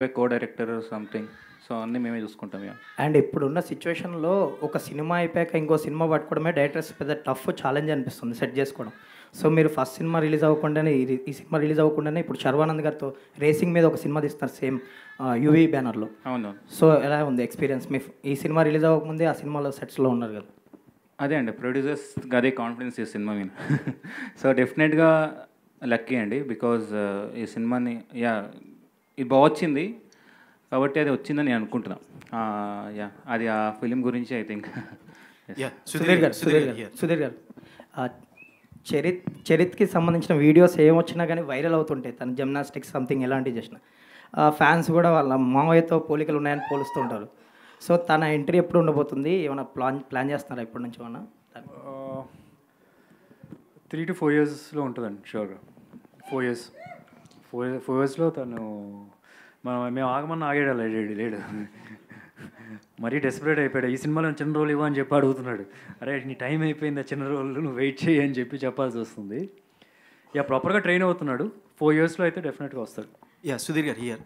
Co director something. So, అన్నీ మేమే చూసుకుంటాం ఇగ. అండ్ ఇప్పుడున్న సిచ్యువేషన్‌లో ఒక సినిమా అయిపోయాక ఇంకో సినిమా పట్టుకోవడమే డైరెక్టర్స్ పెద్ద టఫ్ ఛాలెంజ్ అనిపిస్తుంది సెట్ చేసుకోవడం. సో, మీరు ఫస్ట్ సినిమా రిలీజ్ అవ్వకుండానే ఈ సినిమా రిలీజ్ అవ్వకుండానే ఇప్పుడు 'శర్వానంద్' గారితో రేసింగ్ మీద ఒక సినిమా తీస్తున్నారు సేమ్ యూవీ బ్యానర్‌లో. అవును. సో, ఎలా ఉంది ఎక్స్‌పీరియన్స్? ఈ సినిమా రిలీజ్ అవ్వకముందే ఆ సినిమాలో సెట్స్‌లో ఉన్నారు కదా! అదే అండి. ప్రొడ్యూసర్స్‌కి అదే కాన్ఫిడెన్స్ ఈ సినిమా మీద. సో, డెఫినెట్‌గా లక్కీ అండి. బికాజ్ ఈ సినిమాని ఇది వచ్చింది. కాబట్టి అది వచ్చిందని నేను అనుకుంటున్నా. అది ఆ ఫిల్మ్ గురించి ఐ థింక్. సుధీర్ గారు చరిత్‌కి సంబంధించిన వీడియోస్ ఏమొచ్చినా గానీ వైరల్ అవుతుంటాయి. తను జిమ్నాస్టిక్స్ సంథింగ్ ఎలాంటివి చేసినా. ఫ్యాన్స్ కూడా వాళ్ళ మామయ్యతో పోలికలు ఉన్నాయని పోలుస్తూ ఉంటారు. సో, తన ఎంట్రీ ఎప్పుడు ఉండబోతుంది? ఏమైనా ప్లాన్ చేస్తున్నారా ఇప్పటి నుంచి ఏమన్నా? 3 to 4 ఇయర్స్లో ఉంటుందండి షూర్గా. 4 ఇయర్స్ 4 ఇయర్స్లో తను మేము ఆగమన్నా ఆగాడు లేడు. మరీ డెస్పరేట్ అయిపోయాడు. ఈ సినిమాలో చిన్న రోల్ ఇవ్వని చెప్పి అడుగుతున్నాడు. అరే నీ టైం అయిపోయింది, ఆ చిన్న రోల్ నువ్వు వెయిట్ చేయి అని చెప్పాల్సి వస్తుంది. ప్రాపర్గా ట్రైన్ అవుతున్నాడు. 4 ఇయర్స్లో అయితే డెఫినెట్గా వస్తాడు. సుధీర్ గారు హియర్